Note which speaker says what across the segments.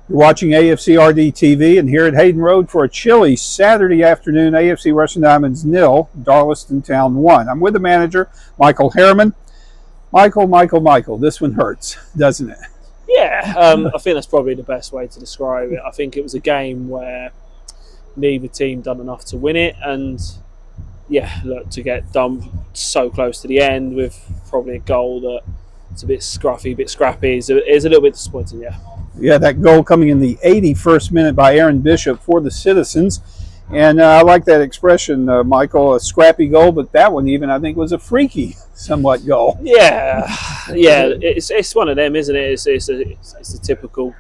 Speaker 1: You're watching AFCRDTV and here at Hayden Road for a chilly Saturday afternoon. AFC Rushden Diamonds 0, Darlaston Town 1. I'm with the manager, Michael Harriman. Michael, this one hurts, doesn't it?
Speaker 2: Yeah, I think that's probably the best way to describe it. I think it was a game where neither team done enough to win it, and yeah, look, to get done so close to the end with probably a goal that it's a bit scruffy, a bit scrappy is a little bit disappointing, yeah.
Speaker 1: Yeah, that goal coming in the 81st minute by Aaron Bishop for the Citizens. And I like that expression, Michael, a scrappy goal, but that one even I think was a freaky somewhat goal.
Speaker 2: Yeah, it's one of them, isn't it? It's a typical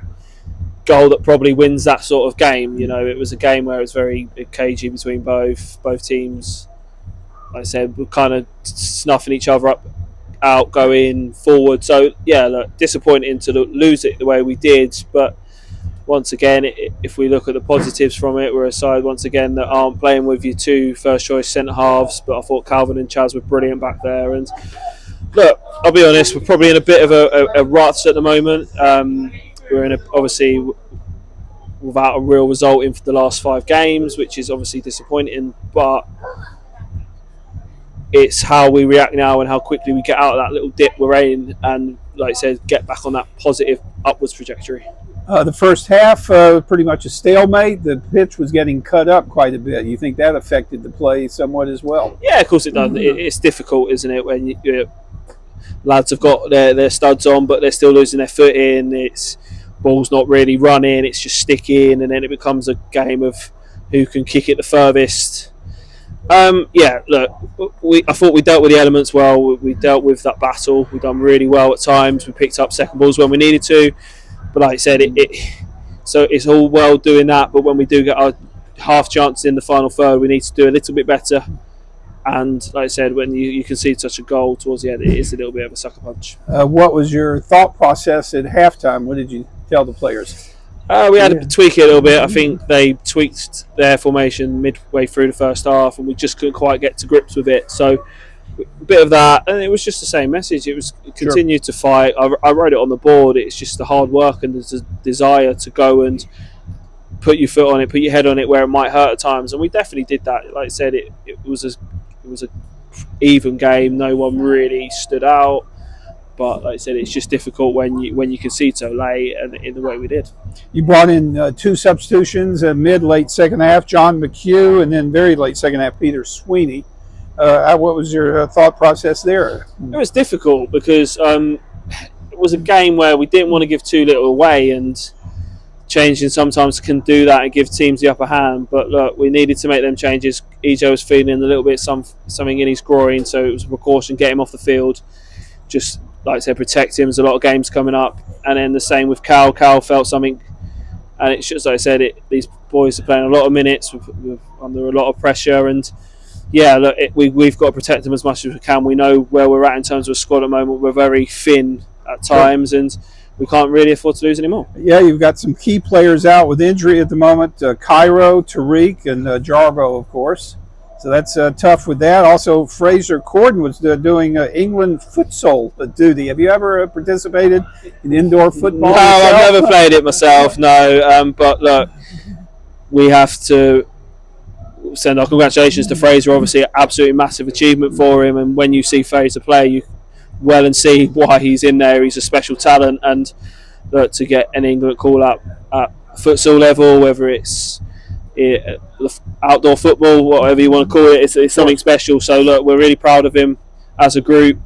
Speaker 2: goal that probably wins that sort of game. You know, it was a game where it was very cagey between both teams. Like I said, we're kind of snuffing each other up, out, going forward. So yeah, look, disappointing to lose it the way we did, but once again, if we look at the positives from it, we're a side once again that aren't playing with your two first choice centre halves, but I thought Calvin and Chaz were brilliant back there. And look, I'll be honest, we're probably in a bit of a rut at the moment. We're obviously without a real result in for the last 5 games, which is obviously disappointing, but it's how we react now and how quickly we get out of that little dip we're in and, like I said, get back on that positive upwards trajectory.
Speaker 1: The first half, pretty much a stalemate. The pitch was getting cut up quite a bit. You think that affected the play somewhat as well?
Speaker 2: Yeah, of course it does. It's difficult, isn't it, when lads have got their studs on, but they're still losing their footing. It's ball's not really running. It's just sticking, and then it becomes a game of who can kick it the furthest. Yeah, look, I thought we dealt with the elements well. We dealt with that battle. We've done really well at times. We picked up second balls when we needed to. But like I said, so it's all well doing that, but when we do get our half chances in the final third, we need to do a little bit better. And like I said, when you concede such a goal towards the end, it is a little bit of a sucker punch.
Speaker 1: What was your thought process at halftime? What did you tell the players?
Speaker 2: We had to tweak it a little bit. I think they tweaked their formation midway through the first half, and we just couldn't quite get to grips with it. So a bit of that, and it was just the same message. It was continue to fight. I wrote it on the board. It's just the hard work and the desire to go and put your foot on it, put your head on it where it might hurt at times, and we definitely did that. Like I said, it was a even game. No one really stood out, but like I said, it's just difficult when you concede so late and in the way we did.
Speaker 1: You brought in 2 substitutions, late second half, John McHugh, and then very late second half, Peter Sweeney. What was your thought process there?
Speaker 2: It was difficult because it was a game where we didn't want to give too little away, and changing sometimes can do that and give teams the upper hand. But look, we needed to make them changes. EJ was feeling a little bit something in his groin, so it was a precaution, get him off the field. Just like I said, protect him. There's a lot of games coming up, and then the same with Cal. Cal felt something, and it's just like I said, these boys are playing a lot of minutes under a lot of pressure, and yeah, look, we've got to protect them as much as we can. We know where we're at in terms of a squad at the moment. We're very thin at times, and we can't really afford to lose anymore.
Speaker 1: Yeah, you've got some key players out with injury at the moment. Cairo, Tariq, and Jarbo, of course. So that's tough with that. Also, Fraser Corden was doing England futsal duty. Have you ever participated in indoor football?
Speaker 2: No, I've never played it myself, no. But look, we have to send our congratulations to Fraser. Obviously, an absolutely massive achievement for him. And when you see Fraser play, you well and see why he's in there. He's a special talent, and look, to get an England call up at futsal level, whether it's outdoor football, whatever you want to call it, it's something special. So look, we're really proud of him as a group.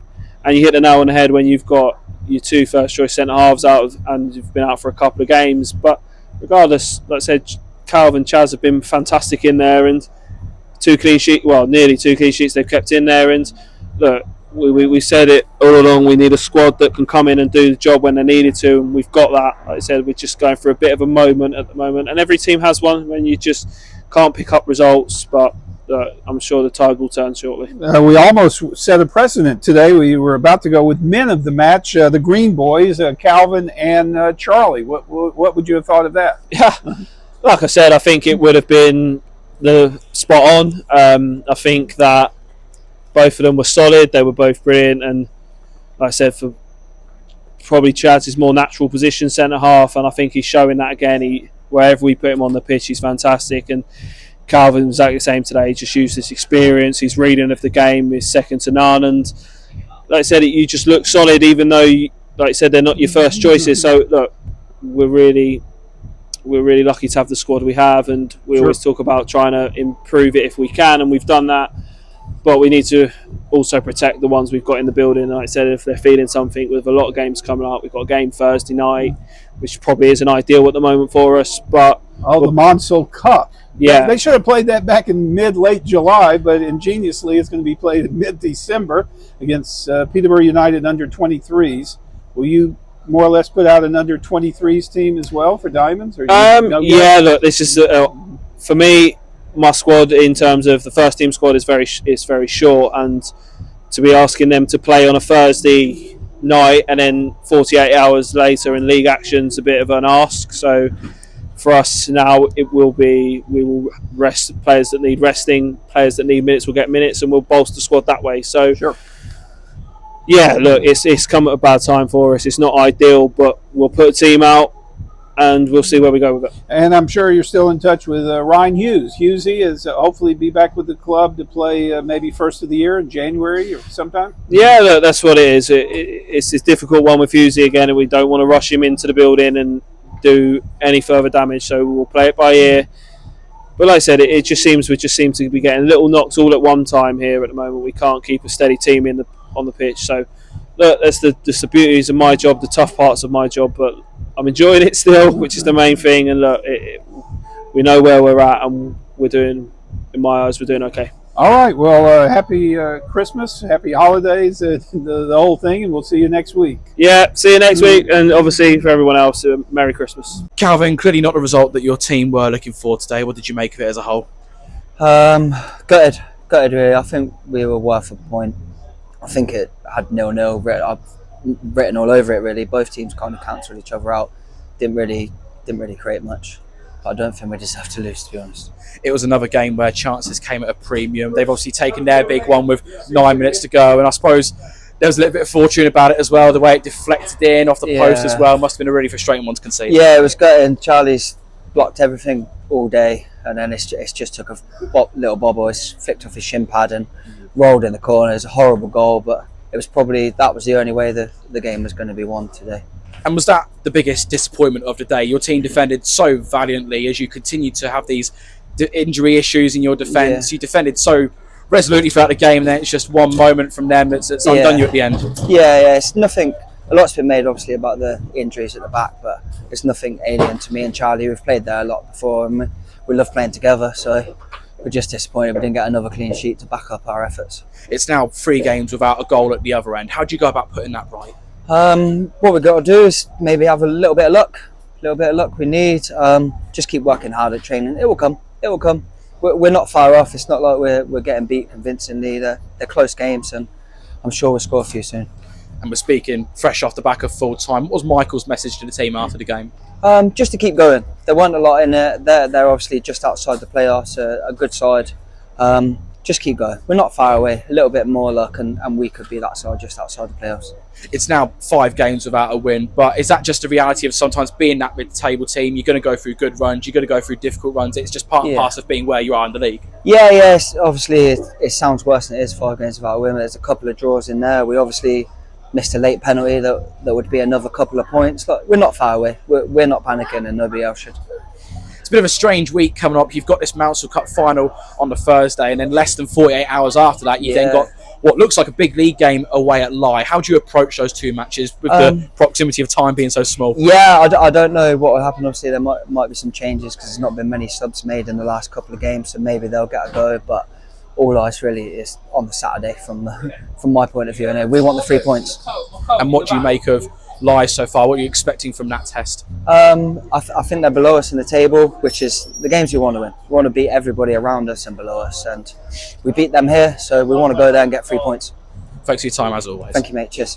Speaker 2: And you hit the nail on the head when you've got your 2 first choice centre halves out and you've been out for a couple of games. But regardless, like I said, Calvin and Chaz have been fantastic in there, and nearly 2 clean sheets they've kept in there. And look, we said it all along, we need a squad that can come in and do the job when they needed to, and we've got that. Like I said, we're just going through a bit of a moment at the moment, and every team has one when you just can't pick up results, but I'm sure the tide will turn shortly.
Speaker 1: We almost set a precedent today. We were about to go with men of the match, the Green Boys, Calvin and Charlie. What would you have thought of that?
Speaker 2: Yeah, like I said, I think it would have been the spot on. I think that both of them were solid. They were both brilliant, and like I said, for probably Chad's more natural position, centre half, and I think he's showing that again. Wherever we put him on the pitch, he's fantastic. And Calvin's exactly the same today. He just used his experience, his reading of the game is second to none. And like I said, you just look solid, even though, like I said, they're not your first choices. So look, we're really lucky to have the squad we have, and we always talk about trying to improve it if we can, and we've done that. But we need to also protect the ones we've got in the building. And like I said, if they're feeling something, with a lot of games coming up, we've got a game Thursday night, which probably isn't ideal at the moment for us. But
Speaker 1: the Monsell Cup.
Speaker 2: Yeah,
Speaker 1: they should have played that back in late July, but ingeniously it's going to be played in mid-December against Peterborough United under-23s. Will you more or less put out an under-23s team as well for Diamonds? Or
Speaker 2: yeah, look, this is for me. My squad, in terms of the first team squad, is very short, and to be asking them to play on a Thursday night and then 48 hours later in league action's a bit of an ask. So for us now, we will rest players that need resting, players that need minutes will get minutes, and we'll bolster the squad that way. So yeah, look, it's come at a bad time for us. It's not ideal, but we'll put a team out and we'll see where we go with it.
Speaker 1: And I'm sure you're still in touch with Ryan Hughes. Hughesy is hopefully be back with the club to play maybe first of the year in January or sometime.
Speaker 2: Yeah, look, that's what it is. It's a difficult one with Hughesy again, and we don't want to rush him into the building and do any further damage. So we'll play it by ear. But like I said, we just seem to be getting little knocks all at one time here at the moment. We can't keep a steady team on the pitch. So look, that's the beauties of my job, the tough parts of my job, but I'm enjoying it still, which is the main thing. And look, we know where we're at, and in my eyes, we're doing okay.
Speaker 1: All right. Well, happy Christmas, happy holidays, the whole thing, and we'll see you next week.
Speaker 2: Yeah, see you next week, and obviously for everyone else, Merry Christmas.
Speaker 3: Calvin, clearly not the result that your team were looking for today. What did you make of it as a whole?
Speaker 4: Gutted really. I think we were worth a point. I think it had 0-0 written all over it really. Both teams kind of cancelled each other out. Didn't really create much. But I don't think we deserve to lose, to be honest.
Speaker 3: It was another game where chances came at a premium. They've obviously taken their big one with 9 minutes to go, and I suppose there was a little bit of fortune about it as well. The way it deflected in off the post as well must have been a really frustrating one to concede.
Speaker 4: Yeah, it was gutting. Charlie's blocked everything all day, and then it's just took a little bobble. It's flicked off his shin pad and rolled in the corner. It's a horrible goal, but that was the only way the game was going to be won today.
Speaker 3: And was that the biggest disappointment of the day? Your team defended so valiantly as you continued to have these injury issues in your defence. You defended so resolutely throughout the game, and then it's just one moment from them that's undone you at the end.
Speaker 4: Yeah, it's nothing. A lot's been made obviously about the injuries at the back, but it's nothing alien to me and Charlie. We've played there a lot before, and we love playing together, so we're just disappointed we didn't get another clean sheet to back up our efforts.
Speaker 3: It's now 3 games without a goal at the other end. How do you go about putting that right?
Speaker 4: What we've got to do is maybe have a little bit of luck. We need just keep working hard at training. It will come. We're not far off. It's not like we're getting beat convincingly. They're close games, and I'm sure we'll score a few soon.
Speaker 3: And we're speaking fresh off the back of full time. What was Michael's message to the team after the game?
Speaker 4: Just to keep going. There weren't a lot in it. They're obviously just outside the playoffs, a good side. Just keep going. We're not far away. A little bit more luck, and we could be that side just outside the playoffs.
Speaker 3: It's now 5 games without a win, but is that just a reality of sometimes being that mid-table team? You're going to go through good runs, you're going to go through difficult runs. It's just part and parcel of being where you are in the league.
Speaker 4: Yeah. Obviously, it sounds worse than it is. 5 games without a win. There's a couple of draws in there. We obviously missed a late penalty that would be another couple of points. Look, we're not far away. We're not panicking, and nobody else should.
Speaker 3: It's a bit of a strange week coming up. You've got this Monsell Cup final on the Thursday, and then less than 48 hours after that, you've then got what looks like a big league game away at Lye. How do you approach those 2 matches with the proximity of time being so small?
Speaker 4: Yeah, I don't know what will happen. Obviously, there might be some changes because there's not been many subs made in the last couple of games, so maybe they'll get a go. But all eyes really is on the Saturday from my point of view. And we want the 3 points.
Speaker 3: And what do you make of Lye so far? What are you expecting from that test?
Speaker 4: I think they're below us in the table, which is the games we want to win. We want to beat everybody around us and below us, and we beat them here, so we want to go there and get 3 points.
Speaker 3: Thanks for your time as always.
Speaker 4: Thank you, mate. Cheers.